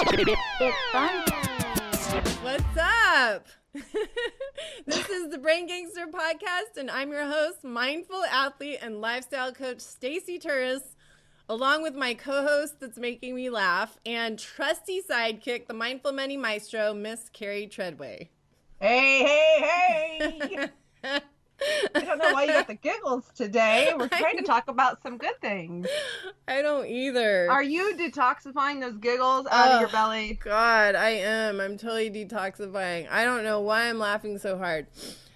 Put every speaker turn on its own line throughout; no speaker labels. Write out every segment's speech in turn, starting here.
It's fun.
What's up? This is the Brain Gangster Podcast, and I'm your host, mindful athlete and lifestyle coach Stacey Turis, along with my co-host that's making me laugh and trusty sidekick, the Mindful Money Maestro, Miss Carrie Tredway.
Hey. I don't know why you got the giggles today. We're trying to talk about some good things.
I don't either.
Are you detoxifying those giggles out of your belly?
God, I am. I'm totally detoxifying. I don't know why I'm laughing so hard.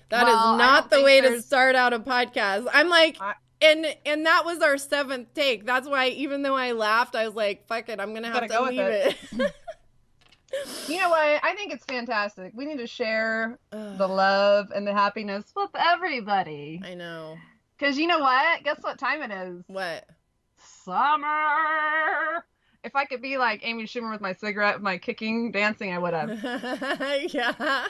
That is not the way to start out a podcast. I'm like, and that was our 7th take. That's why even though I laughed, I was like, fuck it, I'm going to have to leave it.
You know what? I think it's fantastic. We need to share the love and the happiness with everybody.
I know.
Because you know what? Guess what time it is?
What?
Summer. If I could be like Amy Schumer with my cigarette, my kicking, dancing, I would have.
Yeah.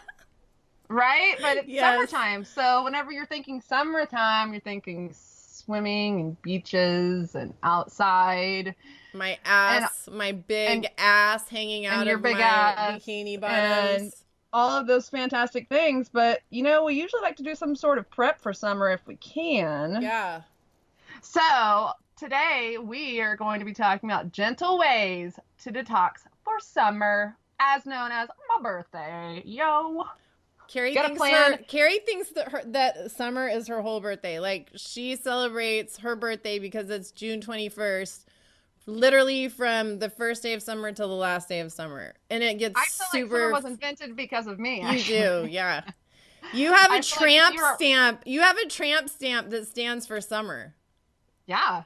Right? But it's summertime. So whenever you're thinking summertime, you're thinking swimming and beaches and outside.
My ass, my big ass hanging out of my bikini bottoms.
And all of those fantastic things. But, you know, we usually like to do some sort of prep for summer if we can.
Yeah.
So today we are going to be talking about gentle ways to detox for summer, as known as my birthday. Yo.
Carrie thinks that summer is her whole birthday. Like, she celebrates her birthday because it's June 21st. Literally from the first day of summer till the last day of summer. And it gets super...
Like summer was invented because of me.
You do, yeah. You have a tramp stamp. You have a tramp stamp that stands for summer.
Yeah.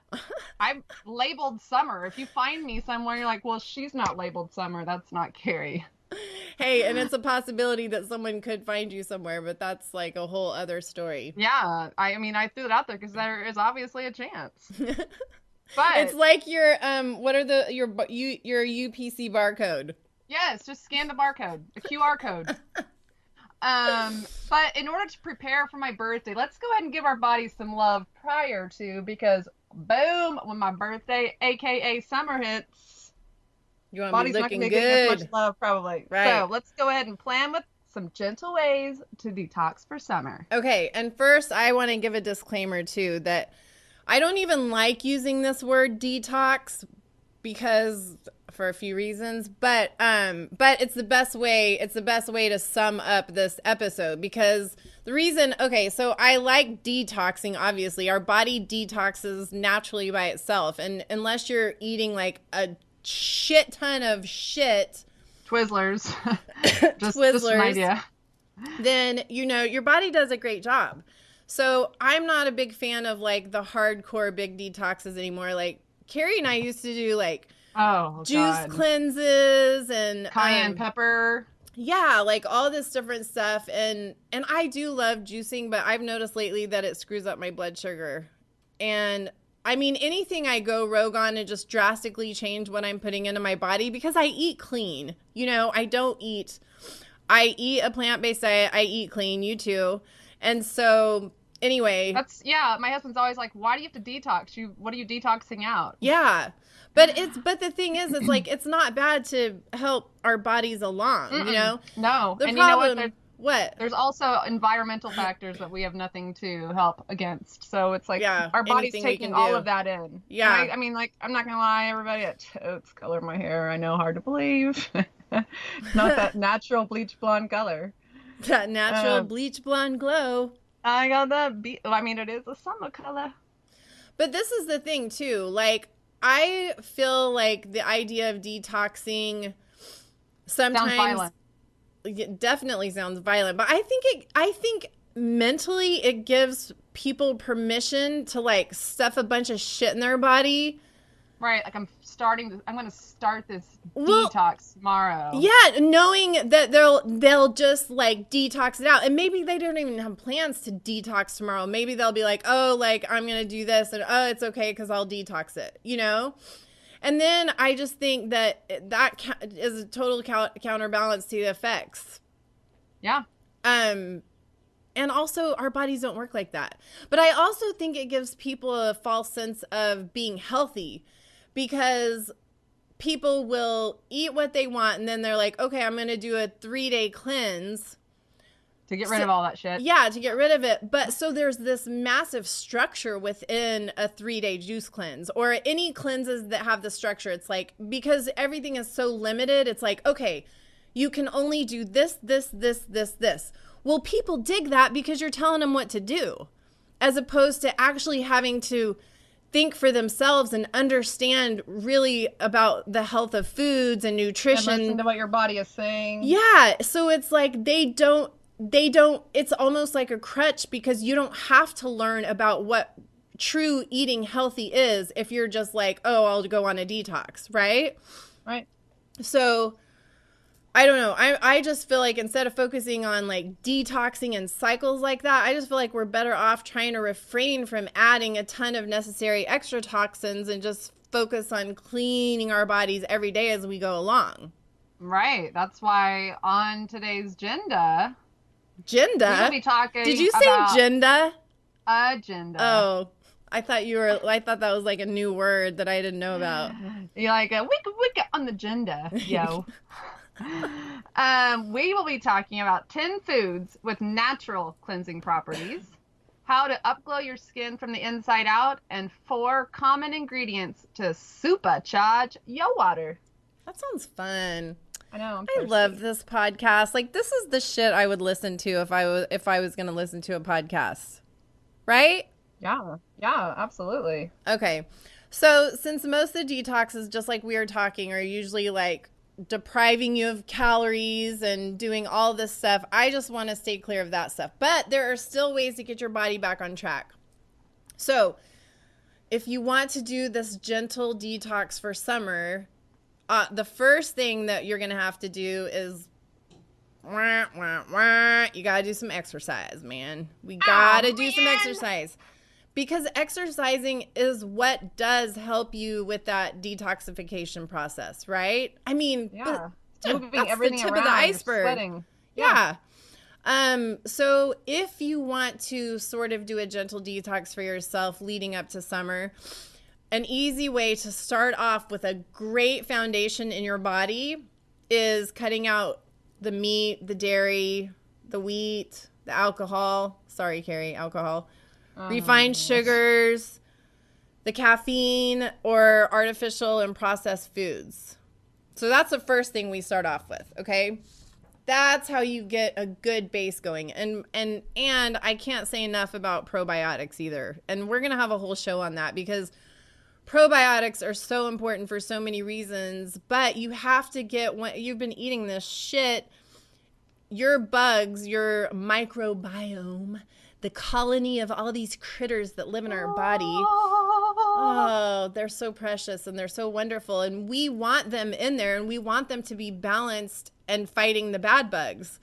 I'm labeled summer. If you find me somewhere, you're like, well, she's not labeled summer. That's not Carrie.
Hey, and it's a possibility that someone could find you somewhere, but that's like a whole other story.
Yeah. I mean, I threw it out there because there is obviously a chance. But
it's like your what are your UPC barcode?
Yes, just scan the barcode, the QR code. But in order to prepare for my birthday, let's go ahead and give our bodies some love prior to, because boom, when my birthday, aka summer, hits,
your
body's not going to get as much love probably.
Right.
So let's go ahead and plan with some gentle ways to detox for summer.
Okay, and first I want to give a disclaimer too that I don't even like using this word detox because for a few reasons, but it's the best way. It's the best way to sum up this episode because the reason, okay, so I like detoxing. Obviously, our body detoxes naturally by itself, and unless you're eating like a shit ton of shit,
Twizzlers, just an idea,
then you know your body does a great job. So I'm not a big fan of like the hardcore big detoxes anymore. Like Carrie and I used to do like juice cleanses and
cayenne pepper.
Yeah, like all this different stuff. And I do love juicing, but I've noticed lately that it screws up my blood sugar. And I mean, anything I go rogue on and just drastically change what I'm putting into my body because I eat clean. You know, I eat a plant-based diet. I eat clean. You too. And so anyway,
my husband's always like, why do you have to detox? What are you detoxing out?
Yeah. But the thing is, it's like, it's not bad to help our bodies along, you know?
No.
The
and
problem,
you know
what?
There's also environmental factors that we have nothing to help against. So it's like our body's taking all of that in.
Yeah.
I mean, like, I'm not going to lie, everybody, it's color my hair. I know, hard to believe. It's not that natural bleach blonde color.
That natural bleach blonde glow.
I got that. I mean, it is a summer color.
But this is the thing, too. Like, I feel like the idea of detoxing sometimes...
Sounds violent.
It definitely sounds violent. But I think mentally it gives people permission to, like, stuff a bunch of shit in their body.
Right, like I'm going to start this detox tomorrow.
Yeah, knowing that they'll just like detox it out. And maybe they don't even have plans to detox tomorrow. Maybe they'll be like, oh, like I'm going to do this and oh, it's okay because I'll detox it, you know? And then I just think that is a total counterbalance to the effects.
Yeah.
And also our bodies don't work like that. But I also think it gives people a false sense of being healthy because people will eat what they want and then they're like, okay, I'm going to do a 3-day cleanse.
To get rid of all that shit.
Yeah, to get rid of it. But so there's this massive structure within a 3-day juice cleanse or any cleanses that have the structure. It's like, because everything is so limited, it's like, okay, you can only do this, this, this, this, this. Well, people dig that because you're telling them what to do, as opposed to actually having to think for themselves and understand really about the health of foods and nutrition.
And listen to what your body is saying.
Yeah. So it's like they don't, it's almost like a crutch because you don't have to learn about what true eating healthy is if you're just like, oh, I'll go on a detox, right?
Right.
So I don't know. I just feel like instead of focusing on like detoxing and cycles like that, I just feel like we're better off trying to refrain from adding a ton of necessary extra toxins and just focus on cleaning our bodies every day as we go along.
Right. That's why on today's agenda,
we'll
be talking.
Did you say agenda?
Agenda.
Oh, I thought that was like a new word that I didn't know about.
You're like, we get on the agenda, yo. We will be talking about 10 foods with natural cleansing properties, how to upglow your skin from the inside out, and 4 common ingredients to supercharge your water.
That sounds fun.
I know.
I love this podcast. Like, this is the shit I would listen to if I was going to listen to a podcast. Right?
Yeah. Yeah, absolutely.
Okay. So, since most of the detoxes, just like we were talking, are usually like depriving you of calories and doing all this stuff, I just want to stay clear of that stuff. But there are still ways to get your body back on track. So, if you want to do this gentle detox for summer, the first thing that you're going to have to do is you got to do some exercise, man. We got to do some exercise. Because exercising is what does help you with that detoxification process, right? I mean,
yeah,
moving everything the tip of the iceberg.
Sweating.
Yeah. So if you want to sort of do a gentle detox for yourself leading up to summer, an easy way to start off with a great foundation in your body is cutting out the meat, the dairy, the wheat, the alcohol. Sorry, Carrie, alcohol. Refined sugars, the caffeine, or artificial and processed foods. So that's the first thing we start off with, okay? That's how you get a good base going. And I can't say enough about probiotics either. And we're going to have a whole show on that because probiotics are so important for so many reasons, but you have to get, when you've been eating this shit, your bugs, your microbiome, the colony of all these critters that live in our body. Oh, they're so precious and they're so wonderful. And we want them in there and we want them to be balanced and fighting the bad bugs.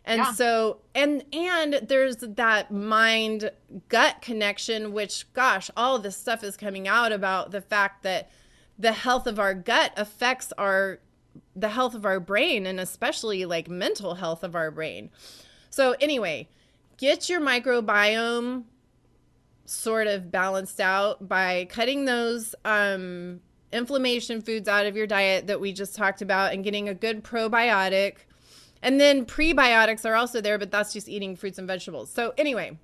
And so, and there's that mind gut connection, which, gosh, all of this stuff is coming out about the fact that the health of our gut affects the health of our brain and especially like mental health of our brain. So anyway, get your microbiome sort of balanced out by cutting those inflammation foods out of your diet that we just talked about and getting a good probiotic. And then prebiotics are also there, but that's just eating fruits and vegetables. So anyway,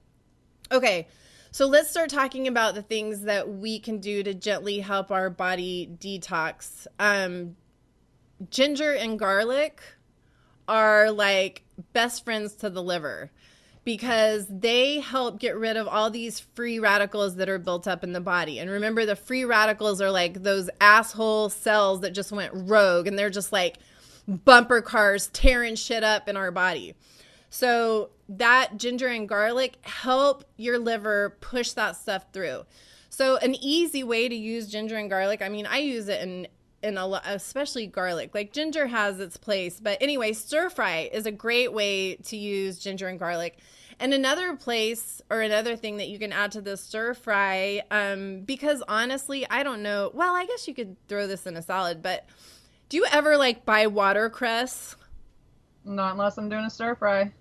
okay, so let's start talking about the things that we can do to gently help our body detox. Ginger and garlic are like best friends to the liver, because they help get rid of all these free radicals that are built up in the body. And remember, the free radicals are like those asshole cells that just went rogue, and they're just like bumper cars tearing shit up in our body. So that ginger and garlic help your liver push that stuff through. So an easy way to use ginger and garlic, I mean, I use it in a lot, especially garlic. Like, ginger has its place, but anyway, stir fry is a great way to use ginger and garlic. And another place or another thing that you can add to the stir fry, because honestly, I don't know. Well, I guess you could throw this in a salad, but do you ever like buy watercress?
Not unless I'm doing a stir fry.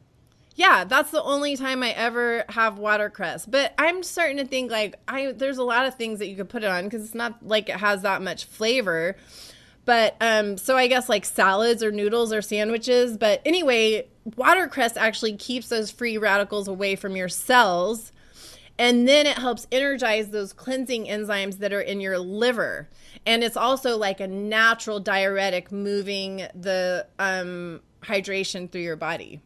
Yeah, that's the only time I ever have watercress. But I'm starting to think like there's a lot of things that you could put it on because it's not like it has that much flavor. But so I guess like salads or noodles or sandwiches. But anyway, watercress actually keeps those free radicals away from your cells. And then it helps energize those cleansing enzymes that are in your liver. And it's also like a natural diuretic, moving the hydration through your body.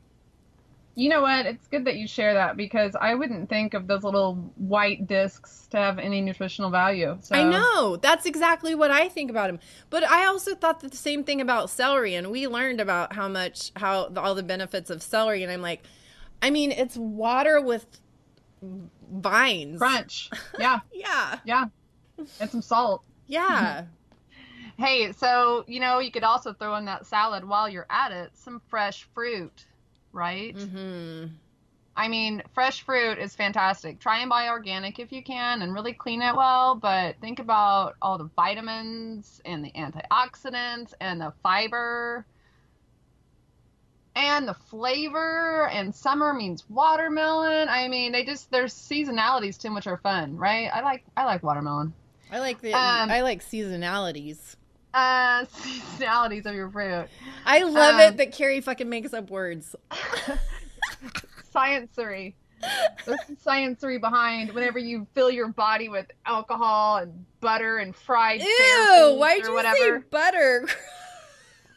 You know what? It's good that you share that, because I wouldn't think of those little white discs to have any nutritional value. So.
I know. That's exactly what I think about them. But I also thought the same thing about celery. And we learned about all the benefits of celery. And I'm like, I mean, it's water with vines.
Crunch. Yeah.
Yeah.
Yeah. And some salt.
Yeah.
Hey, so, you could also throw in that salad while you're at it, some fresh fruit, right?
Mm-hmm.
I mean, fresh fruit is fantastic. Try and buy organic if you can and really clean it well, but think about all the vitamins and the antioxidants and the fiber and the flavor, and summer means watermelon. I mean, there's seasonalities to them which are fun, right? I like watermelon.
I like seasonalities.
Seasonalities of your fruit.
I love it that Carrie fucking makes up words.
Sciencery. There's some sciencery behind whenever you fill your body with alcohol and butter and fried.
Ew! Why'd you say butter?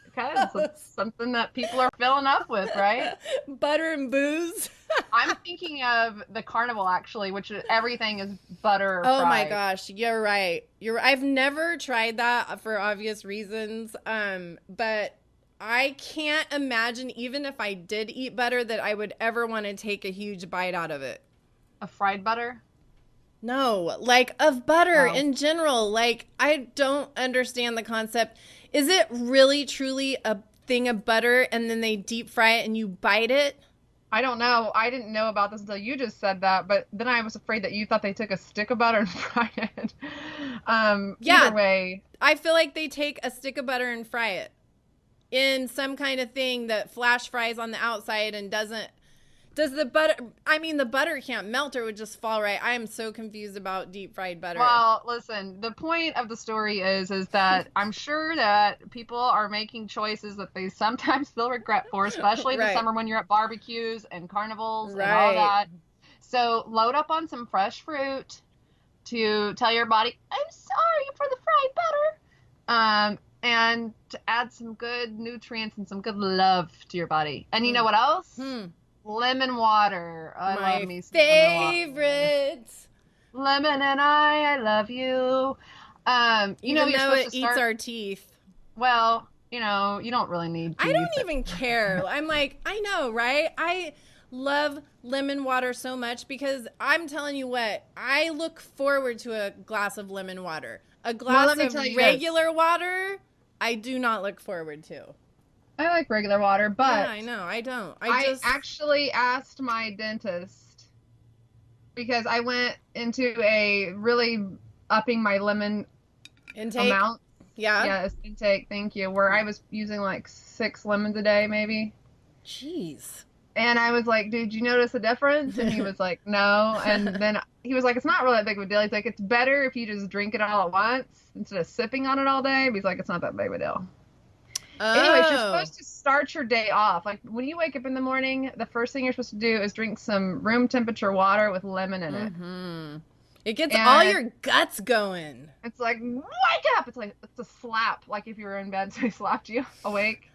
Because it's something that people are filling up with, right?
Butter and booze.
I'm thinking of the carnival, actually, which everything is butter or fried.
Oh my gosh, you're right. I've never tried that for obvious reasons, but I can't imagine, even if I did eat butter, that I would ever want to take a huge bite out of it.
Of fried butter?
No, like of butter in general. Like, I don't understand the concept. Is it really truly a thing of butter and then they deep fry it and you bite it?
I don't know. I didn't know about this until you just said that, but then I was afraid that you thought they took a stick of butter and fried it. Either way.
I feel like they take a stick of butter and fry it in some kind of thing that flash fries on the outside and doesn't. Does the butter, I mean, the butter can't melt or it would just fall right. I am so confused about deep fried butter.
Well, listen, the point of the story is that I'm sure that people are making choices that they sometimes feel regret for, especially the summer when you're at barbecues and carnivals and all that. So load up on some fresh fruit to tell your body, I'm sorry for the fried butter. And to add some good nutrients and some good love to your body. And you know what else? Lemon water. I love me some
favorite.
Lemon and I love you.
Even though it eats our teeth.
Well, you don't really need teeth.
I don't even care. I'm like, I know, right? I love lemon water so much because I'm telling you what, I look forward to a glass of lemon water. A glass of regular water, I do not look forward to.
I like regular water, but
yeah, I know, I don't.
I actually asked my dentist because I went into a really upping my lemon
intake
amount.
Yeah,
intake. Thank you. Where I was using like 6 lemons a day, maybe.
Jeez.
And I was like, "Did you notice a difference?" And he was like, "No." And then he was like, "It's not really that big of a deal." He's like, "It's better if you just drink it all at once instead of sipping on it all day." But he's like, "It's not that big of a deal." Anyways, you're supposed to start your day off. Like, when you wake up in the morning, the first thing you're supposed to do is drink some room temperature water with lemon in it.
Mm-hmm. It gets all your guts going.
It's like, wake up! It's a slap. Like if you were in bed, so he slapped you awake.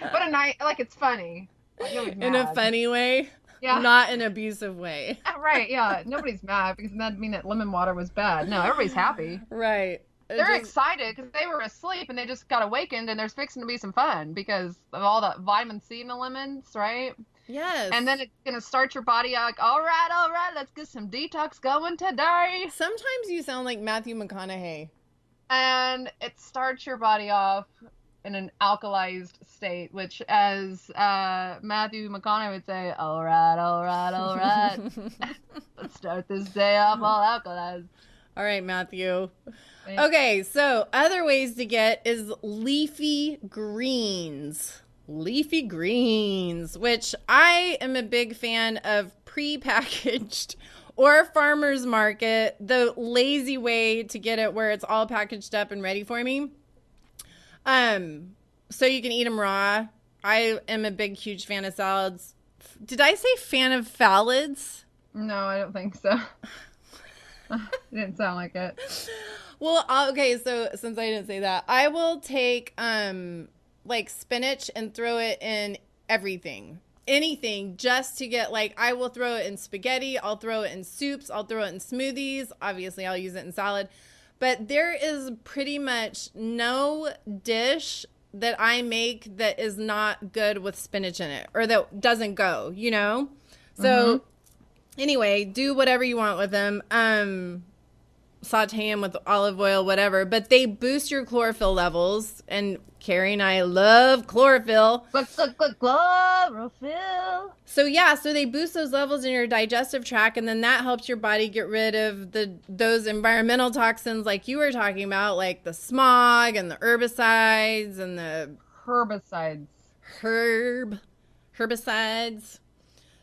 But it's funny. Like, nobody's mad.
In a funny way?
Yeah.
Not an abusive way.
Right, yeah. Nobody's mad because that'd mean that lemon water was bad. No, everybody's happy.
Right.
They're excited because they were asleep and they just got awakened and there's fixing to be some fun because of all that vitamin C in the lemons, right?
Yes.
And then it's going to start your body out like, all right, let's get some detox going today.
Sometimes you sound like Matthew McConaughey.
And it starts your body off in an alkalized state, which as Matthew McConaughey would say, all right. Let's start this day off all alkalized.
All right, Matthew. Thanks. Okay, so other ways to get is leafy greens. Leafy greens, which I am a big fan of pre-packaged or farmer's market, the lazy way to get it where it's all packaged up and ready for me. So you can eat them raw. I am a big, huge fan of salads. Did I say fan of phthalids?
No, I don't think so. It didn't sound like it.
Well, okay, so since I didn't say that, I will take like spinach and throw it in everything. Anything, just to get, like, I will throw it in spaghetti, I'll throw it in soups, I'll throw it in smoothies. Obviously, I'll use it in salad. But there is pretty much no dish that I make that is not good with spinach in it, or that doesn't go, you know? So anyway, do whatever you want with them. Saute them with olive oil, whatever. But they boost your chlorophyll levels. And Carrie and I love chlorophyll.
Chlorophyll.
So yeah, so they boost those levels in your digestive tract, and then that helps your body get rid of those environmental toxins like you were talking about, like the smog and the herbicides and the herbicides.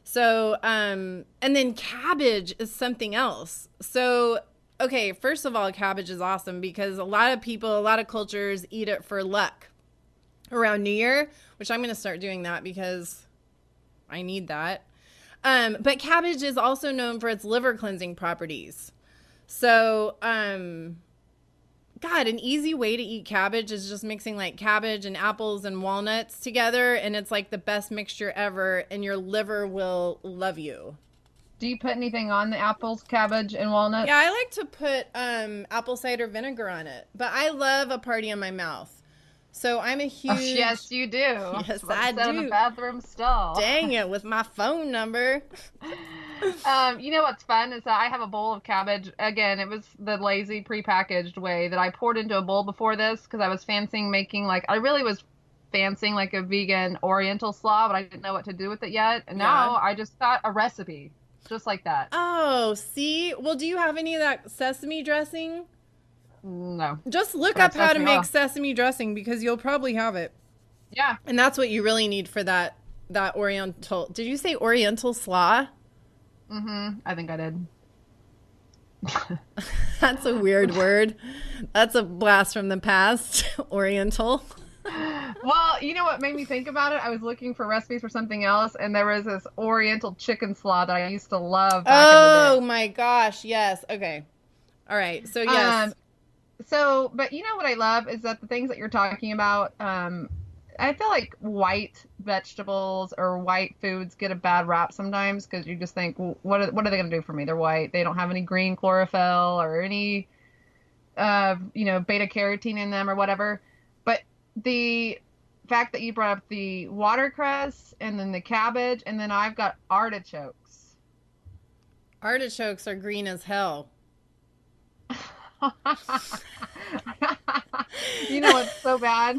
So, and then cabbage is something else. So, okay, first of all, cabbage is awesome because a lot of people, a lot of cultures eat it for luck around New Year, which I'm going to start doing that because I need that. But cabbage is also known for its liver cleansing properties. So, God, an easy way to eat cabbage is just mixing like cabbage and apples and walnuts together. And it's like the best mixture ever. And your liver will love you.
Do you put anything on the apples, cabbage, and walnuts?
Yeah, I like to put apple cider vinegar on it. But I love a party in my mouth. So I'm a huge...
Oh, yes, you do.
Yes, I do.
In the bathroom stall.
Dang it, with my phone number.
You know what's fun is that I have a bowl of cabbage. Again, it was the lazy prepackaged way that I poured into a bowl before this because I was fancying making like... I really was fancying like a vegan oriental slaw, but I didn't know what to do with it yet. And now I just got a recipe just like that.
Oh, see? Well, do you have any of that sesame dressing?
No.
Just look up how to make sesame dressing because you'll probably have it.
Yeah.
And that's what you really need for that oriental. Did you say oriental slaw?
Mm-hmm. I think I did.
That's a weird word. That's a blast from the past. Oriental.
Well, you know what made me think about it? I was looking for recipes for something else, and there was this oriental chicken slaw that I used to love back in the day.
Oh my gosh, yes. Okay. All right. So yes.
But you know what I love is that the things that you're talking about, I feel like white vegetables or white foods get a bad rap sometimes because you just think, well, what are they going to do for me? They're white. They don't have any green chlorophyll or any, beta carotene in them or whatever. But the fact that you brought up the watercress and then the cabbage, and then I've got artichokes.
Artichokes are green as hell.
You know what's so bad?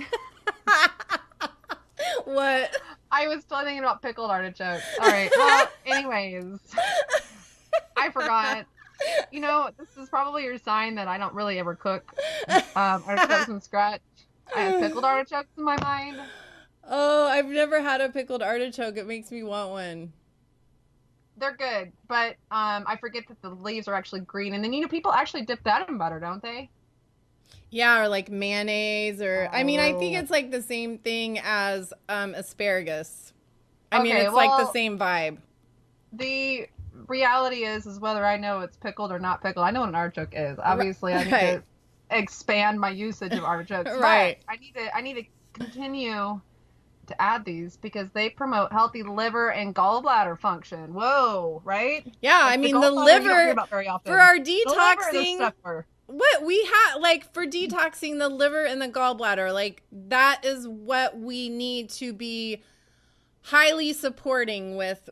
What?
I was still thinking about pickled artichokes. All right. Well, anyways, I forgot. You know, this is probably your sign that I don't really ever cook artichokes from scratch. I have pickled artichokes in my mind.
Oh, I've never had a pickled artichoke. It makes me want one.
They're good, but I forget that the leaves are actually green. And then, people actually dip that in butter, don't they?
Yeah, or like mayonnaise or... I mean, I think it's like the same thing as asparagus. I mean, it's like the same vibe.
The reality is whether I know it's pickled or not pickled. I know what an artichoke is. Obviously, I need to expand my usage of artichokes.
Right.
But I need to continue to add these because they promote healthy liver and gallbladder function. Whoa, right?
Yeah,
like
I mean the liver for our detoxing. What we have, like, for detoxing the liver and the gallbladder, like, that is what we need to be highly supporting with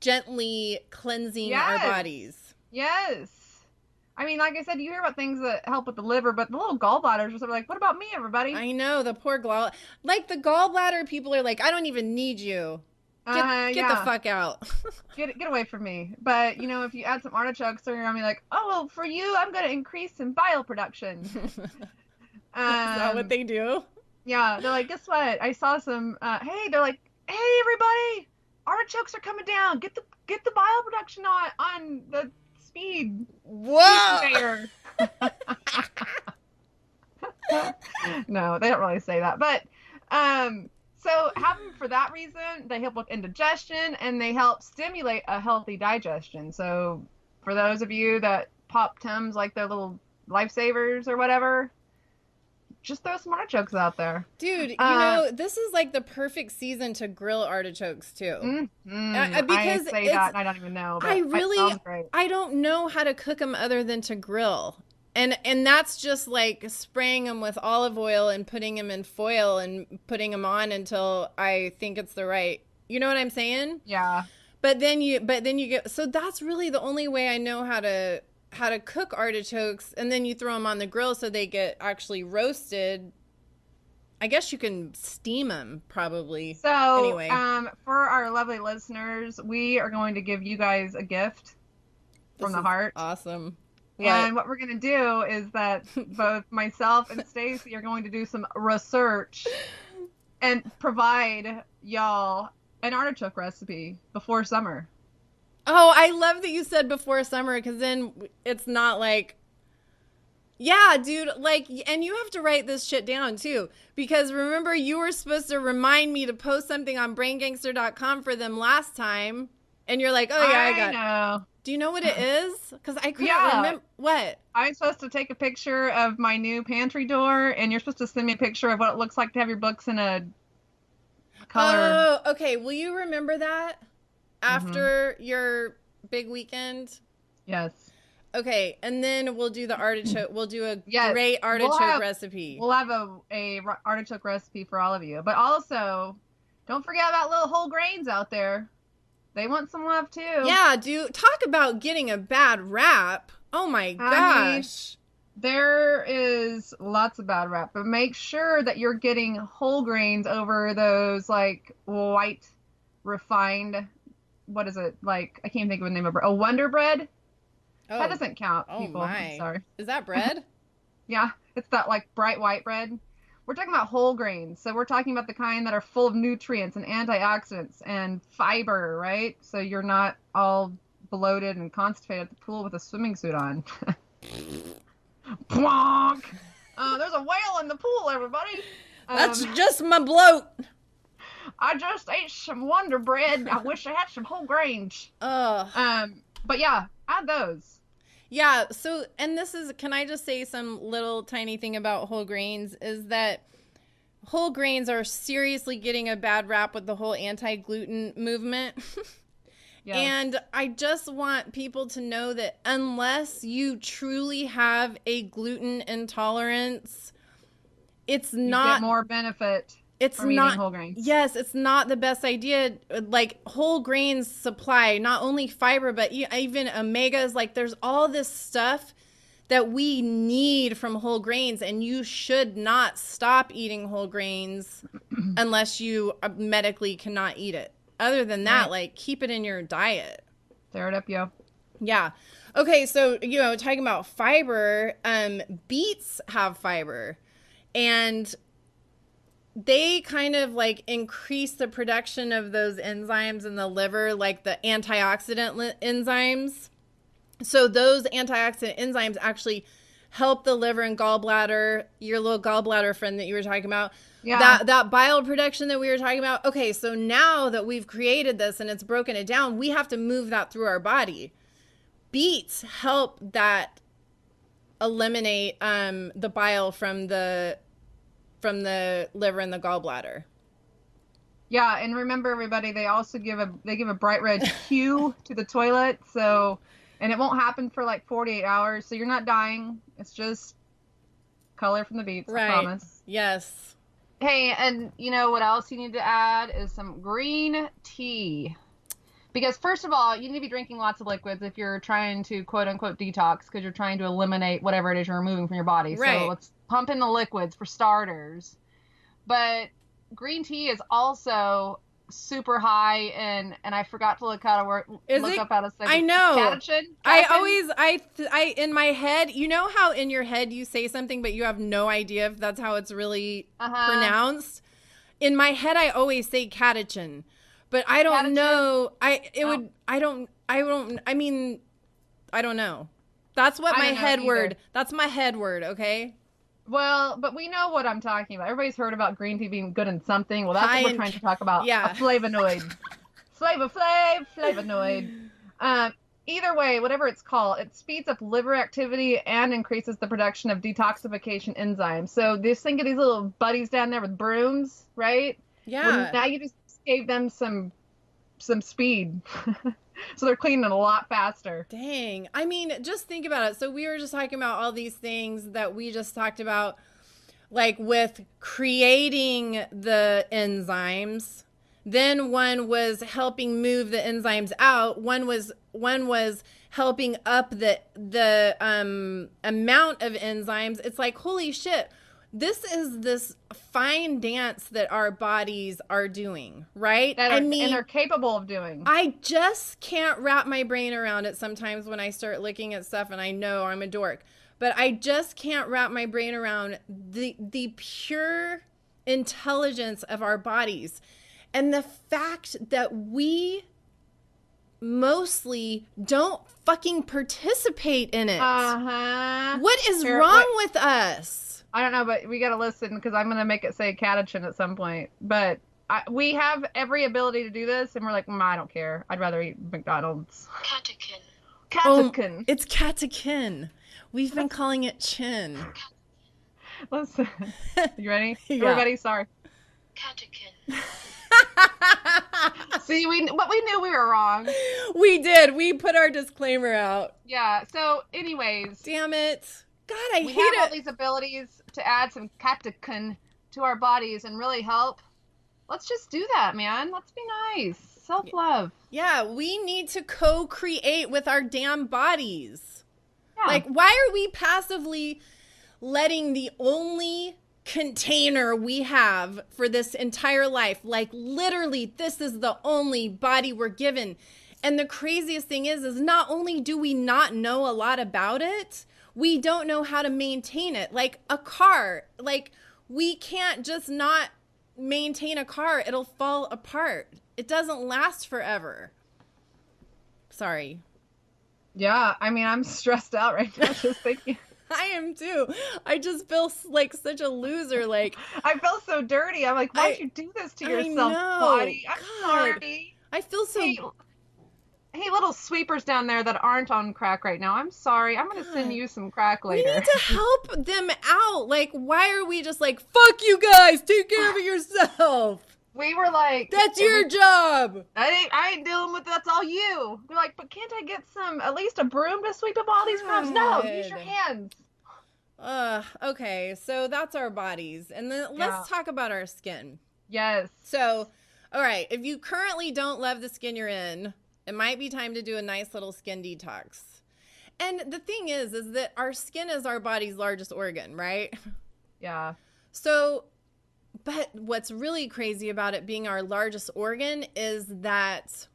gently cleansing our bodies.
Yes. I mean, like I said, you hear about things that help with the liver, but the little gallbladders are sort of like, what about me, everybody?
I know, the poor like the gallbladder people are like, I don't even need you. Get the fuck out.
Get away from me. But, if you add some artichokes, they're going to be like, oh, well, for you, I'm going to increase some bile production.
Is that what they do?
Yeah. They're like, guess what? I saw some, they're like, hey, everybody, artichokes are coming down. Get the bile production on the speed.
Whoa.
No, No, they don't really say that. But so have them for that reason. They help with indigestion and they help stimulate a healthy digestion. So for those of you that pop Tums like their little lifesavers or whatever, just throw some artichokes out there.
Dude, you know, this is like the perfect season to grill artichokes too.
Because I say that and I don't even know. But
I don't know how to cook them other than to grill. And that's just like spraying them with olive oil and putting them in foil and putting them on until I think it's the right, you know what I'm saying?
Yeah.
But then you get, so that's really the only way I know how to cook artichokes, and then you throw them on the grill so they get actually roasted. I guess you can steam them probably.
So
anyway,
for our lovely listeners, we are going to give you guys a gift from the heart.
Awesome.
And what we're going to do is that both myself and Stacey are going to do some research and provide y'all an artichoke recipe before summer.
Oh, I love that you said before summer, because then it's not like, yeah, dude, like, and you have to write this shit down too, because remember you were supposed to remind me to post something on braingangster.com for them last time, and you're like, oh yeah, I got
know.
Do you know what it is? Because I couldn't remember. What?
I'm supposed to take a picture of my new pantry door, and you're supposed to send me a picture of what it looks like to have your books in a color.
Oh, okay. Will you remember that after your big weekend?
Yes.
Okay, and then we'll do the artichoke. We'll do a great artichoke recipe.
We'll have a artichoke recipe for all of you. But also, don't forget about little whole grains out there. They want some love too.
Yeah, dude. Talk about getting a bad rap. Oh my gosh.
There is lots of bad rap, but make sure that you're getting whole grains over those like white refined, what is it? Like, I can't think of the name of it. A Wonder Bread? Oh. That doesn't count, people.
Oh my.
I'm sorry.
Is that bread?
Yeah, it's that like bright white bread. We're talking about whole grains. So we're talking about the kind that are full of nutrients and antioxidants and fiber, right? So you're not all bloated and constipated at the pool with a swimming suit on. Plonk! There's a whale in the pool, everybody.
That's just my bloat.
I just ate some Wonder Bread. I wish I had some whole grains. But yeah, add those.
Yeah, so, and this is, can I just say some little tiny thing about whole grains, is that whole grains are seriously getting a bad rap with the whole anti-gluten movement. Yes. And I just want people to know that unless you truly have a gluten intolerance, it's not...
You get more benefit.
It's
from
not
eating whole grains.
Yes, it's not the best idea. Like, whole grains supply not only fiber, but even omegas. Like, there's all this stuff that we need from whole grains, and you should not stop eating whole grains unless you medically cannot eat it. Other than that, like, keep it in your diet.
Stir it up, yo.
Yeah. Okay, so, you know, talking about fiber, beets have fiber, and they kind of like increase the production of those enzymes in the liver, like the antioxidant enzymes. So those antioxidant enzymes actually help the liver and gallbladder, your little gallbladder friend that you were talking about. Yeah. That bile production that we were talking about. Okay, so now that we've created this and it's broken it down, we have to move that through our body. Beets help that eliminate the bile from the liver and the gallbladder.
Yeah, and remember, everybody, they also give a bright red hue to the toilet, so, and it won't happen for like 48 hours, so you're not dying. It's just color from the beets, right. I promise.
Yes.
Hey, and you know what else you need to add is some green tea. Because first of all, you need to be drinking lots of liquids if you're trying to quote unquote detox, because you're trying to eliminate whatever it is you're removing from your body. Right. So let's pump in the liquids for starters. But green tea is also super high in, and I forgot to look up how to say.
I know.
Catechin?
I in my head, you know how in your head you say something, but you have no idea if that's how it's really pronounced. In my head, I always say catechin. But I don't know. I don't know. That's what my head word. That's my head word. Okay.
Well, but we know what I'm talking about. Everybody's heard about green tea being good in something. Well, that's what we're trying to talk about.
Yeah.
A flavonoid. Flavonoid. Either way, whatever it's called, it speeds up liver activity and increases the production of detoxification enzymes. So this thing of these little buddies down there with brooms, right?
Yeah.
Well, now you just gave them some speed. So they're cleaning a lot faster.
Dang. I mean, just think about it. So we were just talking about all these things that we just talked about, like with creating the enzymes. Then one was helping move the enzymes out. One was helping up the amount of enzymes. It's like, holy shit. This is this fine dance that our bodies are doing, right?
And they're capable of doing.
I just can't wrap my brain around it sometimes when I start looking at stuff, and I know I'm a dork, but I just can't wrap my brain around the pure intelligence of our bodies and the fact that we mostly don't fucking participate in it. What is wrong with us?
I don't know, but we got to listen because I'm going to make it say catechin at some point. But we have every ability to do this, and we're like, I don't care. I'd rather eat McDonald's.
Catechin.
Catechin.
Oh, it's catechin. We've been calling it chin.
Listen. You ready?
Yeah.
Everybody, sorry.
Catechin.
See, we knew we were wrong.
We did. We put our disclaimer out.
Yeah. So, anyways.
Damn it. God, I hate
it. We have all
it.
these abilities to add some catechin to our bodies and really help. Let's just do that, man. Let's be nice. Self-love.
Yeah, we need to co-create with our damn bodies.
Yeah.
Like, why are we passively letting the only container we have for this entire life, like literally this is the only body we're given? And the craziest thing is not only do we not know a lot about it, we don't know how to maintain it. Like a car, like we can't just not maintain a car. It'll fall apart. It doesn't last forever. Sorry.
Yeah, I mean, I'm stressed out right now just thinking.
I am too. I just feel like such a loser. Like
I feel so dirty. I'm like, why'd you do this to yourself, body? I'm sorry.
I feel so.
Hey, little sweepers down there that aren't on crack right now. I'm sorry. I'm going to send you some crack later.
We need to help them out. Like, why are we just like, fuck you guys, take care of it yourself?
We were like,
that's your job.
I ain't dealing with that's all you. They're like, but can't I get at least a broom to sweep up all these crumbs? No, use your hands.
Okay, so that's our bodies. And then let's talk about our skin.
Yes.
So, all right, if you currently don't love the skin you're in, it might be time to do a nice little skin detox. And the thing is that our skin is our body's largest organ, right?
Yeah.
So, but what's really crazy about it being our largest organ is that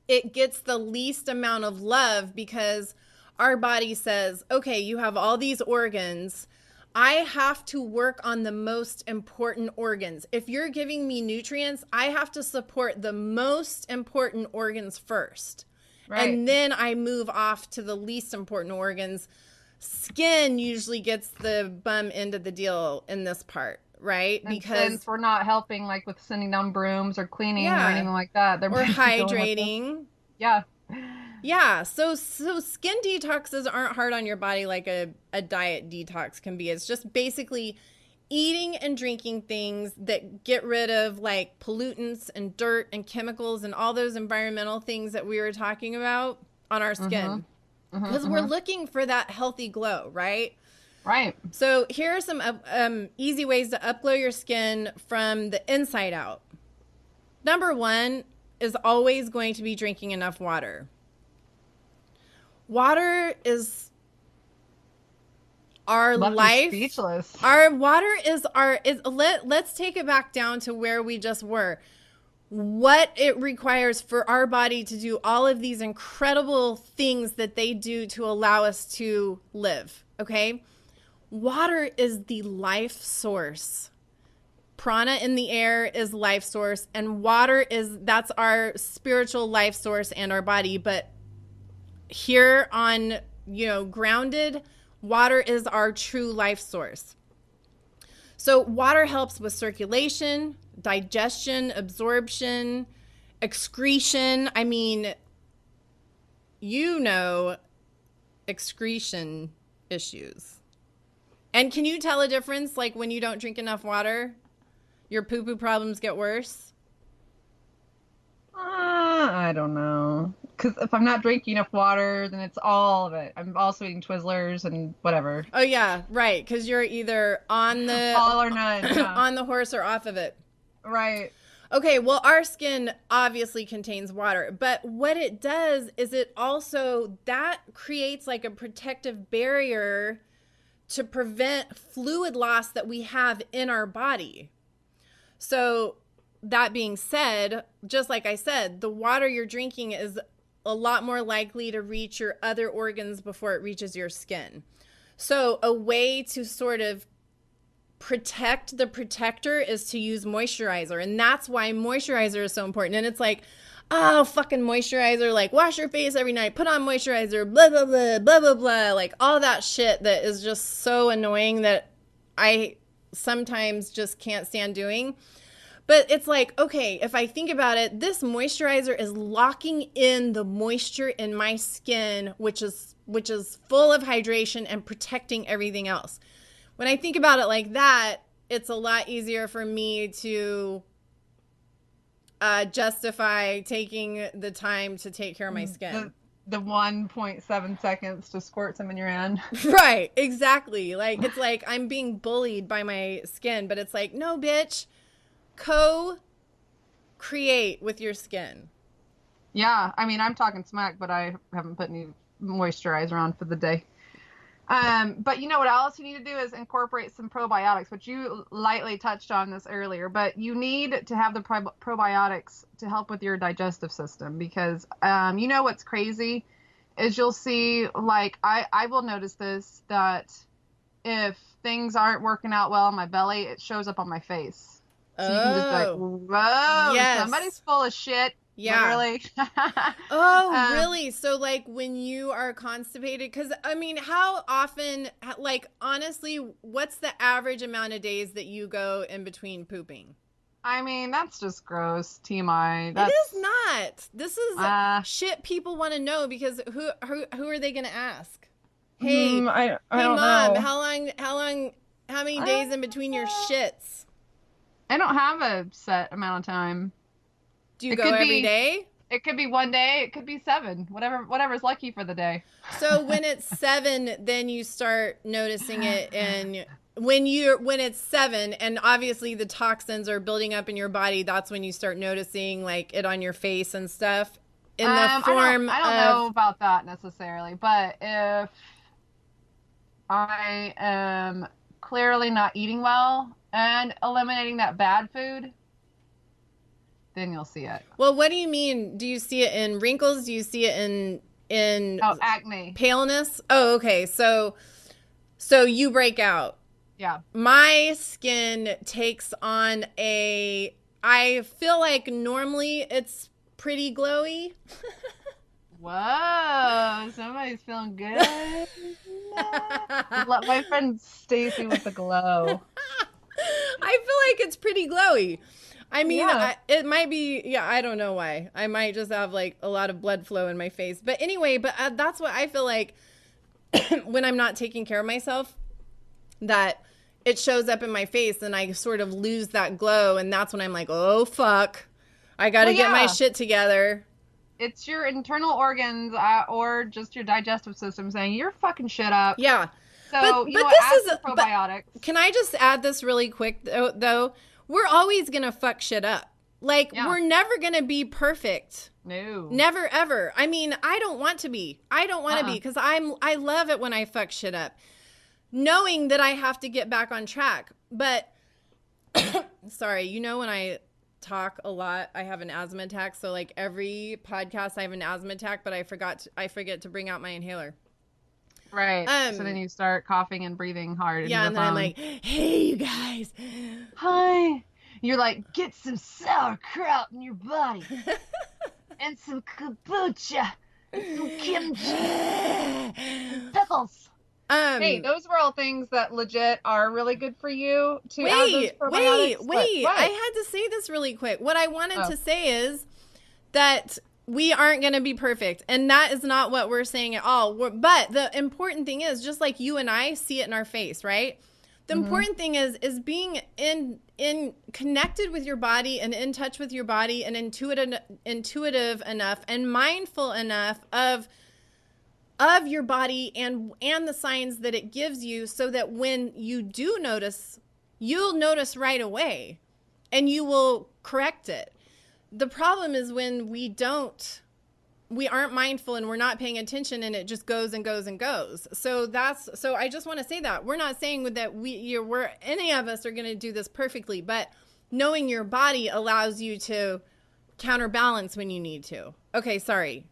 it gets the least amount of love because our body says, okay, you have all these organs. I have to work on the most important organs. If you're giving me nutrients, I have to support the most important organs first. Right. And then I move off to the least important organs. Skin usually gets the bum end of the deal in this part, right?
And
because
since we're not helping like with sending down brooms or cleaning or anything like that.
Or hydrating.
Yeah.
Yeah, so skin detoxes aren't hard on your body like a diet detox can be. It's just basically eating and drinking things that get rid of like pollutants and dirt and chemicals and all those environmental things that we were talking about on our skin. Because we're looking for that healthy glow, right?
Right.
So here are some easy ways to upglow your skin from the inside out. Number one is always going to be drinking enough water. Water is our life.
Speechless.
Our water is let's take it back down to where we just were. What it requires for our body to do all of these incredible things that they do to allow us to live, okay? Water is the life source. Prana in the air is life source, and water that's our spiritual life source and our body. But here on, grounded, Water is our true life source. So water helps with circulation, digestion, absorption, excretion. I mean, excretion issues. And can you tell a difference, like when you don't drink enough water, your poo-poo problems get worse?
I don't know. Because if I'm not drinking enough water, then it's all of it. I'm also eating Twizzlers and whatever.
Oh, yeah, right. Because you're either on the...
all or none. Yeah.
On the horse or off of it.
Right.
Okay, well, our skin obviously contains water. But what it does is it also... That creates like a protective barrier to prevent fluid loss that we have in our body. So... That being said, just like I said, the water you're drinking is a lot more likely to reach your other organs before it reaches your skin. So a way to sort of protect the protector is to use moisturizer. And that's why moisturizer is so important. And it's like, oh, fucking moisturizer, like wash your face every night, put on moisturizer, blah, blah, blah, blah, blah, blah. Like all that shit that is just so annoying that I sometimes just can't stand doing. But it's like, okay, if I think about it, this moisturizer is locking in the moisture in my skin, which is full of hydration and protecting everything else. When I think about it like that, it's a lot easier for me to justify taking the time to take care of my skin.
The 1.7 seconds to squirt some in your hand.
Right, exactly. Like, it's like I'm being bullied by my skin, but it's like, no, bitch. Co-create with your skin.
Yeah, I mean, I'm talking smack, but I haven't put any moisturizer on for the day. But you know what else you need to do is incorporate some probiotics, which you lightly touched on this earlier, but you need to have the probiotics to help with your digestive system because, you know what's crazy is you'll see, like, I will notice this, that if things aren't working out well in my belly, it shows up on my face. So you can just be like, whoa,
yes.
Somebody's full of shit.
Yeah.
Literally.
Oh, really? So, like, when you are constipated, because, I mean, how often, like, honestly, what's the average amount of days that you go in between pooping?
I mean, that's just gross. TMI.
It is not. This is shit people want to know because who are they going to ask? Hey,
I
hey,
don't
Mom,
know.
how many days in between your shits?
I don't have a set amount of time.
Do you go every day?
It could be one day. It could be 7. Whatever's lucky for the day.
So when it's 7, then you start noticing it, and when it's 7, and obviously the toxins are building up in your body, that's when you start noticing like it on your face and stuff. In the form
I don't know about that necessarily, but if I am clearly not eating well and eliminating that bad food, then you'll see it.
Well, what do you mean? Do you see it in wrinkles? Do you see it in
acne,
paleness? Oh, okay. So you break out.
Yeah.
My skin takes on I feel like normally it's pretty glowy.
Whoa, somebody's feeling good. My friend Stacey with the glow.
I feel like it's pretty glowy. I mean,
yeah.
It might be, I don't know why. I might just have like a lot of blood flow in my face. But anyway, that's what I feel like when I'm not taking care of myself, that it shows up in my face and I sort of lose that glow. And that's when I'm like, oh, fuck, I got to get my shit together.
It's your internal organs or just your digestive system saying you're fucking shit up.
Yeah.
So, probiotics.
Can I just add this really quick, though? We're always going to fuck shit up. Like, we're never going to be perfect.
No.
Never, ever. I mean, I don't want to be. I don't want to be because I love it when I fuck shit up. Knowing that I have to get back on track. But, sorry, you know when I talk a lot, I have an asthma attack. So, like, every podcast I have an asthma attack, but I forget to bring out my inhaler.
Right. So then you start coughing and breathing hard.
Yeah, and then I'm like, hey, you guys.
Hi. You're like, get some sauerkraut in your body. And some kombucha. And some kimchi. Pickles. Hey, those were all things that legit are really good for you to add those probiotics.
Wait. I had to say this really quick. What I wanted to say is that we aren't going to be perfect. And that is not what we're saying at all. But the important thing is, just like you and I see it in our face, right? The important thing is being in connected with your body and in touch with your body and intuitive enough and mindful enough of your body and the signs that it gives you, so that when you do notice, you'll notice right away and you will correct it. The problem is when we aren't mindful and we're not paying attention, and it just goes and goes and goes. So I just want to say that we're not saying that we're any of us are going to do this perfectly, but knowing your body allows you to counterbalance when you need to. Okay, sorry.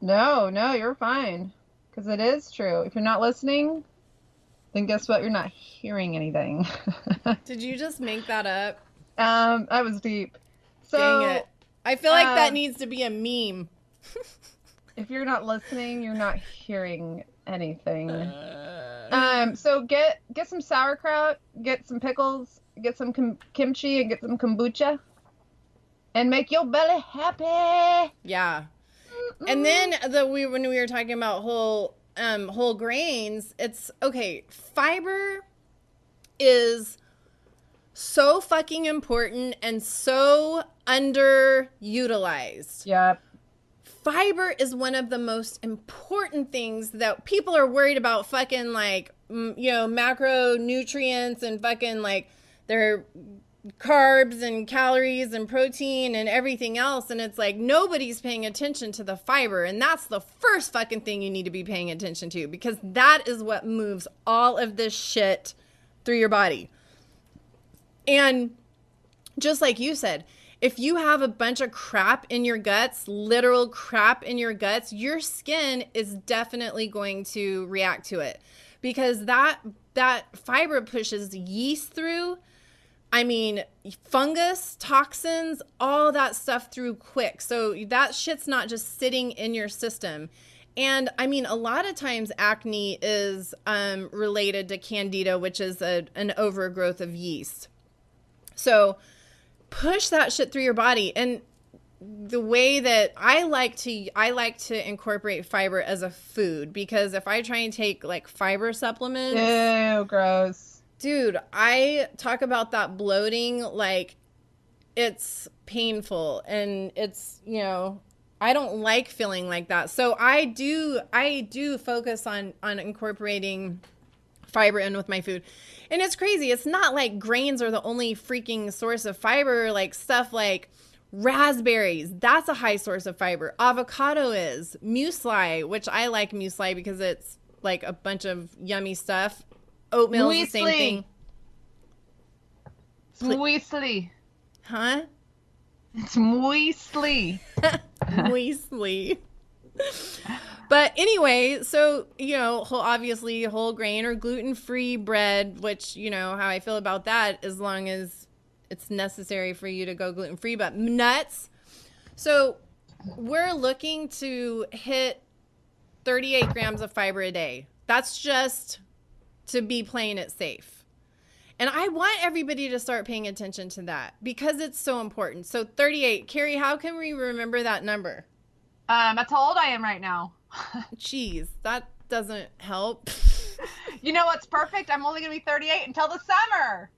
No, you're fine. Because it is true. If you're not listening, then guess what? You're not hearing anything.
Did you just make that up?
That was deep. So,
dang it. I feel like that needs to be a meme.
If you're not listening, you're not hearing anything. So get some sauerkraut, get some pickles, get some kimchi, and get some kombucha, and make your belly happy.
Yeah. And then when we were talking about whole grains, it's okay. Fiber is so fucking important and so underutilized.
Yep.
Fiber is one of the most important things that people are worried about, fucking like, macronutrients and fucking like their carbs and calories and protein and everything else. And it's like nobody's paying attention to the fiber. And that's the first fucking thing you need to be paying attention to, because that is what moves all of this shit through your body. And just like you said, if you have a bunch of crap in your guts, literal crap in your guts, your skin is definitely going to react to it, because that fiber pushes yeast through. I mean, fungus, toxins, all that stuff through quick. So that shit's not just sitting in your system. And I mean, a lot of times acne is related to candida, which is an overgrowth of yeast. So push that shit through your body. And the way that I like to incorporate fiber as a food, because if I try and take like fiber supplements,
ew, gross.
Dude, I talk about that bloating like it's painful, and it's, I don't like feeling like that. So I do focus on incorporating fiber in with my food. And it's crazy. It's not like grains are the only freaking source of fiber. Like stuff like raspberries, that's a high source of fiber. Avocado is. Muesli, which I like muesli because it's like a bunch of yummy stuff. Oatmeal is the same thing.
Muesli.
Huh?
It's muesli.
Muesli. But anyway, so, obviously whole grain or gluten-free bread, which, how I feel about that, as long as it's necessary for you to go gluten-free, but nuts. So we're looking to hit 38 grams of fiber a day. That's just to be playing it safe. And I want everybody to start paying attention to that because it's so important. So 38. Carrie, how can we remember that number?
That's how old I am right now.
Jeez, that doesn't help.
You know what's perfect? I'm only going to be 38 until the summer.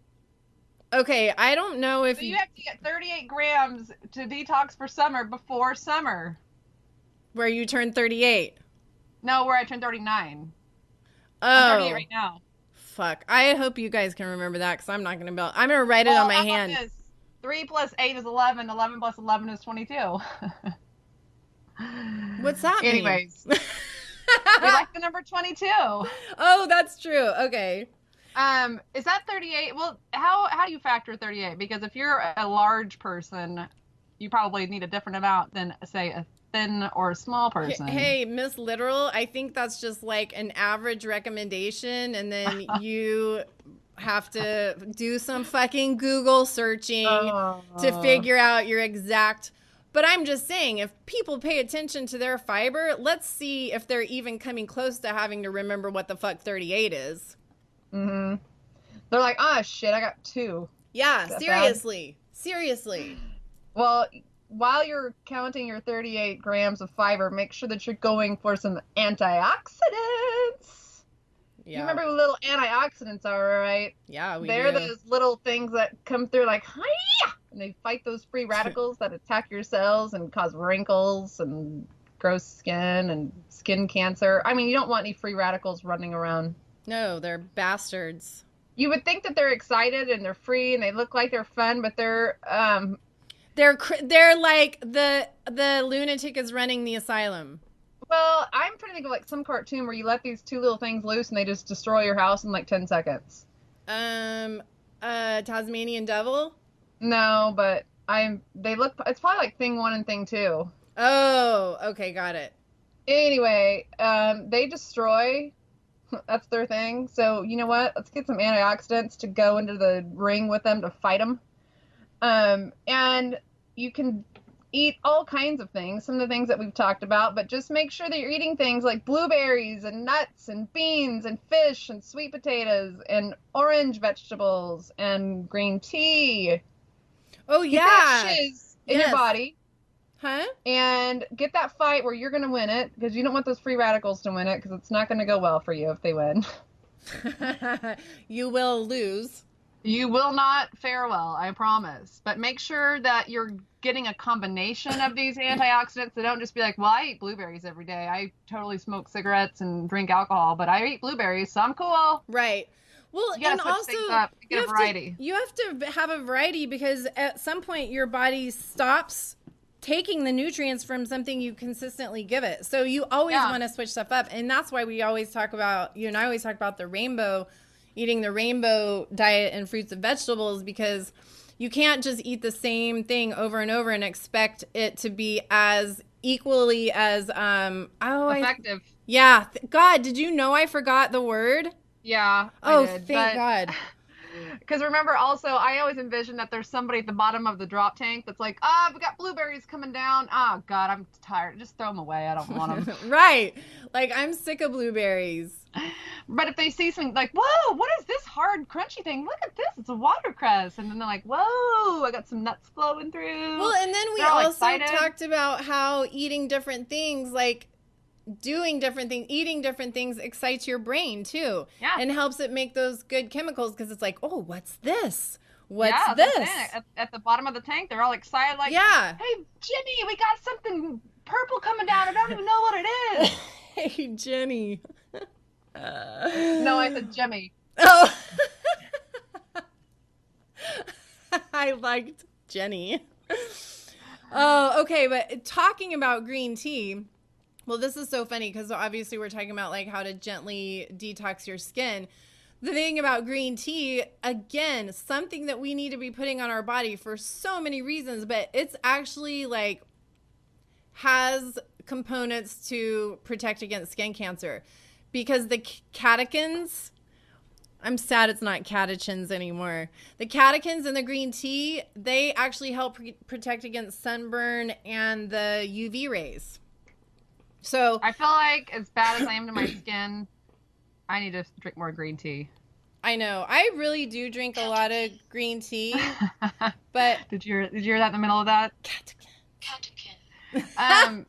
Okay, I don't know if
you have to get 38 grams to detox for summer before summer.
Where you turn 38?
No, where I turn 39.
Oh.
I'm 38 right now.
Fuck. I hope you guys can remember that, because I'm not going to be able... I'm going to write it on my hand.
3 plus 8 is 11. 11 plus 11 is 22.
What's that mean?
Anyways. We like the number 22.
Oh, that's true. Okay.
Is that 38? Well, how do you factor 38? Because if you're a large person, you probably need a different amount than, say, a thin or a small person.
Hey, Miss Literal, I think that's just like an average recommendation, and then you have to do some fucking Google searching to figure out your exact But I'm just saying, if people pay attention to their fiber, let's see if they're even coming close to having to remember what the fuck 38 is.
Mm-hmm. They're like, ah, shit, I got 2.
Yeah, seriously. Bad? Seriously.
Well, while you're counting your 38 grams of fiber, make sure that you're going for some antioxidants. Yeah. You remember what little antioxidants are, right?
Yeah,
They're those little things that come through like, hiya! And they fight those free radicals that attack your cells and cause wrinkles and gross skin and skin cancer. I mean, you don't want any free radicals running around.
No, they're bastards.
You would think that they're excited and they're free and they look like they're fun, but they're
like the lunatic is running the asylum.
Well, I'm trying to think of like some cartoon where you let these 2 little things loose and they just destroy your house in like 10 seconds.
Tasmanian Devil?
No, but it's probably like Thing 1 and Thing 2.
Oh, okay, got it.
Anyway, they destroy, that's their thing. So, you know what? Let's get some antioxidants to go into the ring with them to fight them. And you can eat all kinds of things, some of the things that we've talked about, but just make sure that you're eating things like blueberries and nuts and beans and fish and sweet potatoes and orange vegetables and green tea.
Oh, yeah.
Get that shiz in your body.
Huh?
And get that fight where you're going to win it, because you don't want those free radicals to win it, because it's not going to go well for you if they win.
You will lose.
You will not fare well, I promise. But make sure that you're getting a combination of these antioxidants. So don't just be like, well, I eat blueberries every day. I totally smoke cigarettes and drink alcohol, but I eat blueberries, so I'm cool.
Right. Well, and also
get a variety.
You have to have a variety, because at some point your body stops taking the nutrients from something you consistently give it. So you always want to switch stuff up. And that's why we always talk about, you and I always talk about eating the rainbow diet and fruits and vegetables, because you can't just eat the same thing over and over and expect it to be as equally as
effective.
God, did you know I forgot the word?
Yeah.
Oh, thank God.
Because remember, also, I always envision that there's somebody at the bottom of the drop tank that's like, we got blueberries coming down. Oh, God, I'm tired. Just throw them away. I don't want them.
Right. Like, I'm sick of blueberries.
But if they see something like, whoa, what is this hard, crunchy thing? Look at this. It's a watercress. And then they're like, whoa, I got some nuts flowing through.
Well, and then we also talked about how eating different things, like doing different things, eating different things excites your brain too. Yeah. And helps it make those good chemicals, because it's like, oh, what's this? What's this?
At the bottom of the tank, they're all excited, like, hey, Jenny, we got something purple coming down. I don't even know what it is.
Hey, Jenny.
No, I said Jemmy.
Oh. I liked Jenny. Oh, okay. But talking about green tea, well, this is so funny, because obviously we're talking about like how to gently detox your skin. The thing about green tea, again, something that we need to be putting on our body for so many reasons, but it's actually like has components to protect against skin cancer, because the catechins, I'm sad it's not catechins anymore. The catechins in the green tea, they actually help protect against sunburn and the UV rays. So
I feel like, as bad as I am to my skin, I need to drink more green tea.
I know. I really do drink a lot of green tea. But
did you hear that in the middle of that?
Catechin.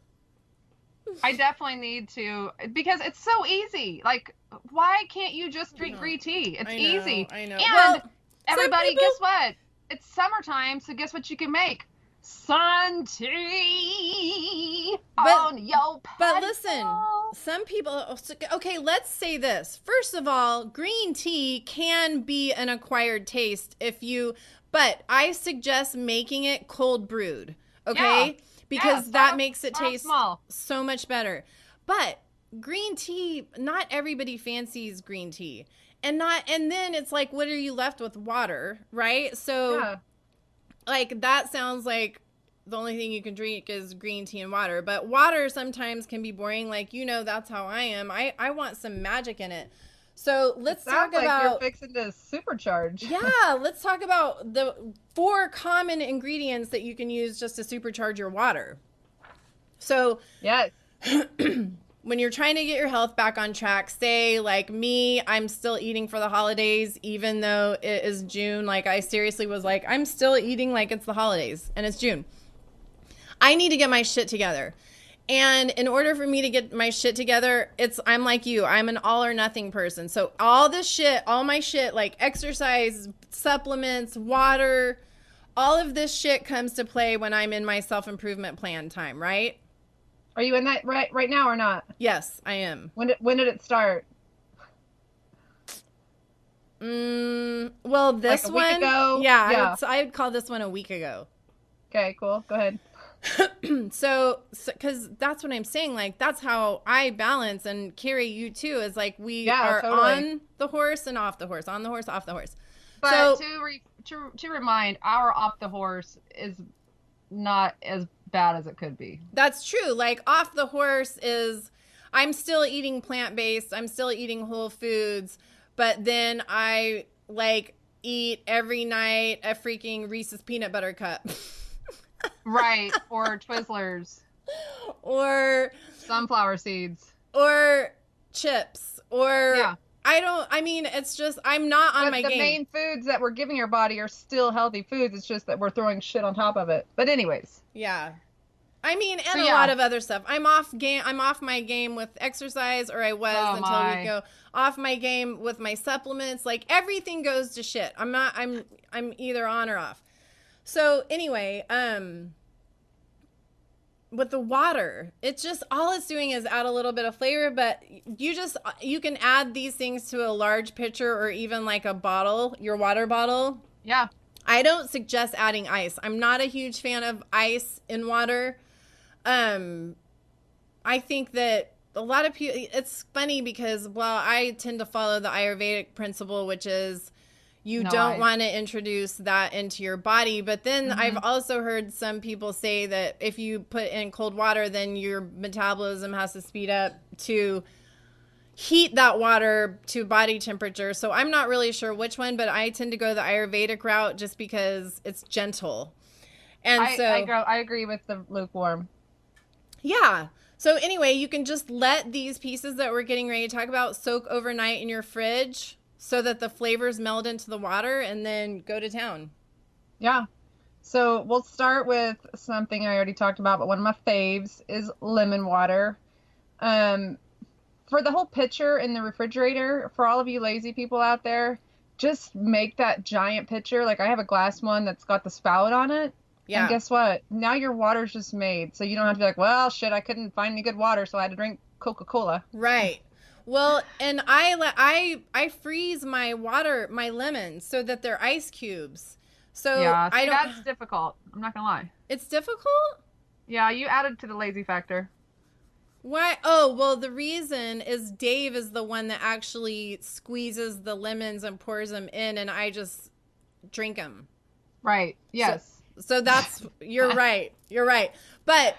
I definitely need to, because it's so easy. Like, why can't you just drink green tea? It's easy.
I know.
And well, everybody, guess what? It's summertime, so guess what you can make? Sun tea on your patio.
But listen, some people, okay, let's say this. First of all, green tea can be an acquired taste but I suggest making it cold brewed, okay? Yeah. Because that makes it taste so much better. But green tea, not everybody fancies green tea. And then it's like, what are you left with? Water, right? So like, that sounds like the only thing you can drink is green tea and water. But water sometimes can be boring. Like, that's how I am. I want some magic in it. So let's talk
Sounds like
about.
you're fixing to supercharge.
Yeah, let's talk about the 4 common ingredients that you can use just to supercharge your water. So,
Yes.
when you're trying to get your health back on track, say like me, I'm still eating for the holidays, even though it is June. Like I seriously was like, I'm still eating like it's the holidays and it's June. I need to get my shit together. And in order for me to get my shit together, I'm like you, I'm an all or nothing person. So all this shit, all my shit, like exercise, supplements, water, all of this shit comes to play when I'm in my self-improvement plan time, right?
Are you in that right now or not?
Yes, I am.
When did it start?
Well, this
like a
one,
week ago?
yeah. I would call this one a week ago.
Okay, cool. Go ahead.
So, because that's what I'm saying. Like, that's how I balance, and Carrie, you too, is like we are
totally.
on the horse and off the horse, on the horse, off the horse.
But
So,
to remind, our off the horse is not as bad as it could be.
that's true. Like, off the horse is I'm still eating plant-based, I'm still eating whole foods, but then I like eat every night a freaking Reese's peanut butter cup.
Right. Or Twizzlers.
Or
Sunflower seeds.
or chips, or
Yeah.
I mean, it's just, I'm not on
But
my
the
game.
main foods that we're giving your body are still healthy foods. It's just that we're throwing shit on top of it. But anyways.
Yeah. I mean, and
So,
a
yeah.
lot of other stuff. I'm off my game with exercise, or I was until we go off my game with my supplements. Like everything goes to shit. I'm either on or off. So anyway, with the water, it's just, all it's doing is add a little bit of flavor, but you can add these things to a large pitcher or even like a bottle, your water bottle.
Yeah.
I don't suggest adding ice. I'm not a huge fan of ice in water. I think that a lot of people, it's funny because, well, I tend to follow the Ayurvedic principle, which is you don't want to introduce that into your body. But then I've also heard some people say that if you put in cold water, then your metabolism has to speed up to heat that water to body temperature. So I'm not really sure which one, but I tend to go the Ayurvedic route just because it's gentle. And
I agree with the lukewarm.
Yeah. So anyway, you can just let these pieces that we're getting ready to talk about soak overnight in your fridge so that the flavors meld into the water, and then go to town.
Yeah. So we'll start with something I already talked about, but one of my faves is lemon water. For the whole pitcher in the refrigerator, for all of you lazy people out there, just make that giant pitcher. Like I have a glass one that's got the spout on it. Yeah. And guess what? Now your water's just made. So you don't have to be like, well, shit, I couldn't find any good water, so I had to drink Coca-Cola.
Right. Well, and I freeze my water, my lemons, so that they're ice cubes. So
yeah, that's difficult. I'm not gonna lie.
It's difficult?
Yeah, you added to the lazy factor.
Why? Oh, well, the reason is Dave is the one that actually squeezes the lemons and pours them in, and I just drink them.
Right. Yes.
So that's, you're right. You're right. But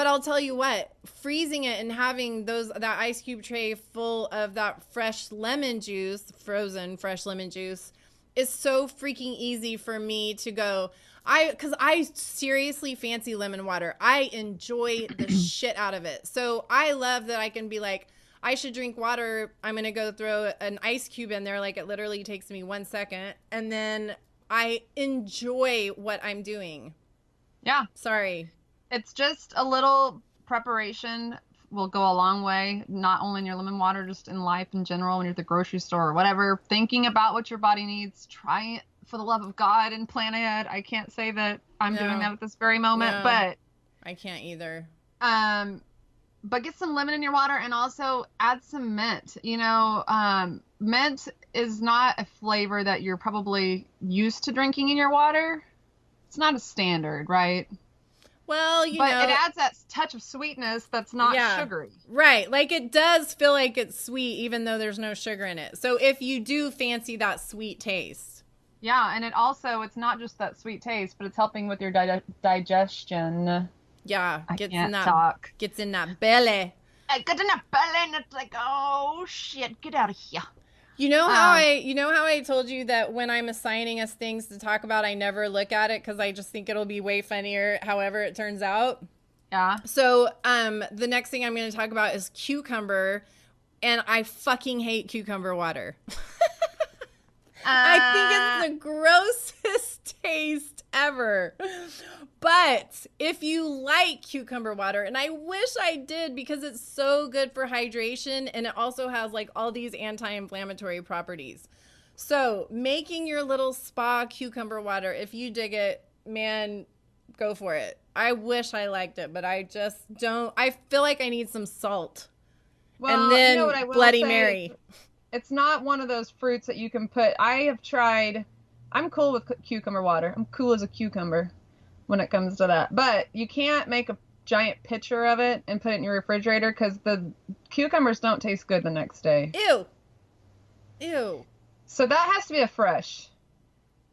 I'll tell you what, freezing it and having that ice cube tray full of that fresh lemon juice, frozen fresh lemon juice, is so freaking easy for me to go. Because I seriously fancy lemon water. I enjoy the shit out of it. So I love that I can be like, I should drink water. I'm going to go throw an ice cube in there. Like it literally takes me 1 second. And then I enjoy what I'm doing.
Yeah.
Sorry.
It's just a little preparation will go a long way, not only in your lemon water, just in life in general, when you're at the grocery store or whatever, thinking about what your body needs, try it for the love of God and plan ahead. I can't say that I'm doing that at this very moment, but
I can't either.
But get some lemon in your water and also add some mint. You know, mint is not a flavor that you're probably used to drinking in your water. It's not a standard, right?
Well,
but it adds that touch of sweetness that's not sugary.
Right. Like it does feel like it's sweet even though there's no sugar in it. So if you do fancy that sweet taste.
Yeah, and it's not just that sweet taste, but it's helping with your digestion.
Yeah,
gets in that
belly.
It gets in that belly and it's like, oh shit, get out of here.
You know how I told you that when I'm assigning us things to talk about, I never look at it because I just think it'll be way funnier however it turns out.
Yeah.
So the next thing I'm going to talk about is cucumber, and I fucking hate cucumber water. I think it's the grossest taste ever. But if you like cucumber water, and I wish I did because it's so good for hydration, and it also has like all these anti-inflammatory properties. So making your little spa cucumber water, if you dig it, man, go for it. I wish I liked it, but I just don't. I feel like I need some salt.
Well,
and then
you know what I will
Bloody
say?
Mary.
It's not one of those fruits that you can put. I have tried. I'm cool with cucumber water. I'm cool as a cucumber when it comes to that. But you can't make a giant pitcher of it and put it in your refrigerator because the cucumbers don't taste good the next day.
Ew.
So that has to be a fresh.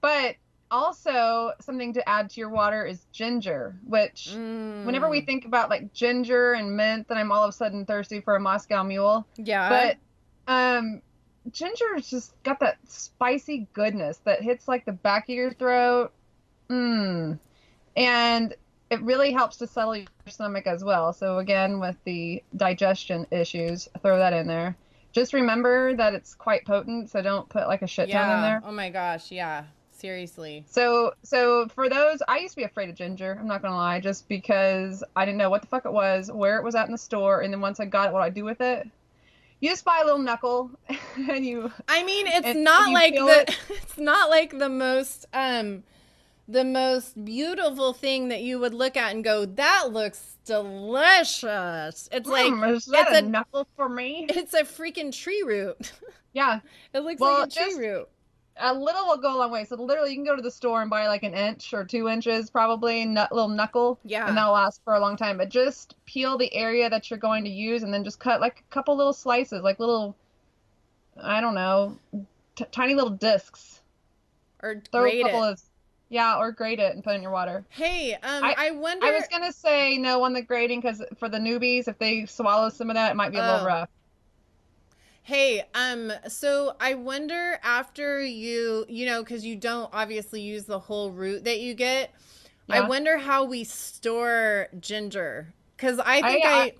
But also something to add to your water is ginger, which whenever we think about like ginger and mint, then I'm all of a sudden thirsty for a Moscow Mule.
Yeah.
But ginger's just got that spicy goodness that hits like the back of your throat. And it really helps to settle your stomach as well. So again, with the digestion issues, throw that in there. Just remember that it's quite potent, so don't put like a shit ton in there.
Oh my gosh, yeah. Seriously.
So for those, I used to be afraid of ginger. I'm not going to lie, just because I didn't know what the fuck it was, where it was at in the store. And then once I got it, what I do with it, you just buy a little knuckle and you. I mean,
it's not like it's not like the most beautiful thing that you would look at and go, that looks delicious. It's like,
is that a knuckle for me?
It's a freaking tree root.
Yeah.
It looks like a tree root.
A little will go a long way. So literally you can go to the store and buy like an inch or 2 inches, probably, little knuckle.
Yeah.
And that'll last for a long time. But just peel the area that you're going to use and then just cut like a couple little slices, like little, I don't know, tiny little discs.
Or grate it.
Or grate it and put it in your water.
Hey, I wonder.
I was going to say no on the grating because for the newbies, if they swallow some of that, it might be a little rough.
Hey, so I wonder after you know, because you don't obviously use the whole root that you get. Yeah. I wonder how we store ginger. Because I think I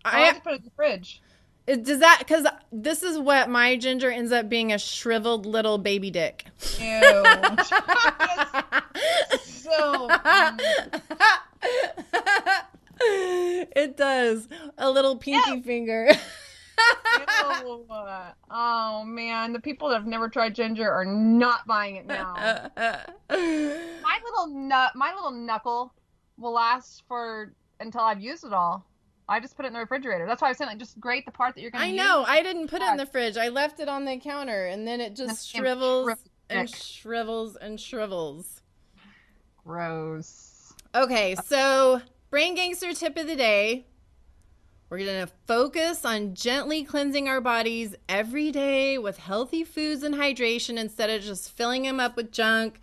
have to put it in the fridge.
Does that, because this is what my ginger ends up being, a shriveled little baby dick.
Ew. So.
It does. A little pinky finger.
Oh man, the people that have never tried ginger are not buying it now. My little knuckle will last until I've used it all. I just put it in the refrigerator. That's why I was saying, like, just grate the part that you're going to use.
I know. I didn't put it in the fridge. I left it on the counter, and then it just shrivels and shrivels and shrivels.
Gross.
Okay, so Brain Gangster tip of the day. We're going to focus on gently cleansing our bodies every day with healthy foods and hydration instead of just filling them up with junk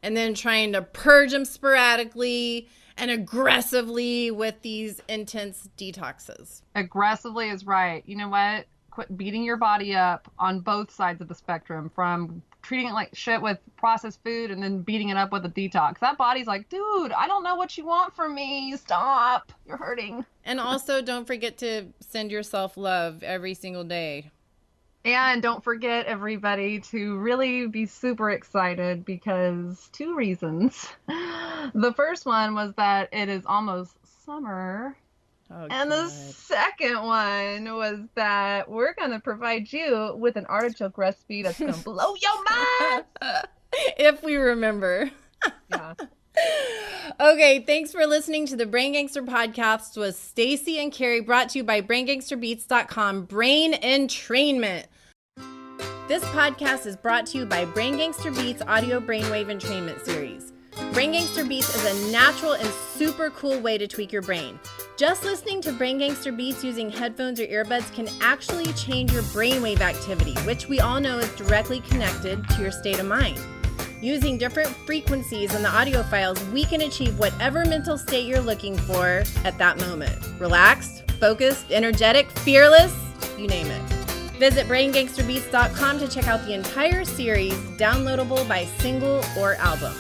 and then trying to purge them sporadically and aggressively with these intense detoxes.
Aggressively is right. You know what? Quit beating your body up on both sides of the spectrum, from treating it like shit with processed food and then beating it up with a detox. That body's like, dude, I don't know what you want from me. Stop. You're hurting.
And also don't forget to send yourself love every single day.
And don't forget, everybody, to really be super excited because 2 reasons. The first one was that it is almost summer.
Oh,
and
God.
the second one was that we're going to provide you with an artichoke recipe that's going to blow your mind.
If we remember.
Yeah.
Okay, thanks for listening to the Brain Gangster Podcast with Stacey and Carrie, brought to you by BrainGangsterBeats.com, Brain Entrainment. This podcast is brought to you by Brain Gangster Beats Audio Brainwave Entrainment Series. Brain Gangster Beats is a natural and super cool way to tweak your brain. Just listening to Brain Gangster Beats using headphones or earbuds can actually change your brainwave activity, which we all know is directly connected to your state of mind. Using different frequencies in the audio files, we can achieve whatever mental state you're looking for at that moment. Relaxed, focused, energetic, fearless, you name it. Visit braingangsterbeats.com to check out the entire series, downloadable by single or album.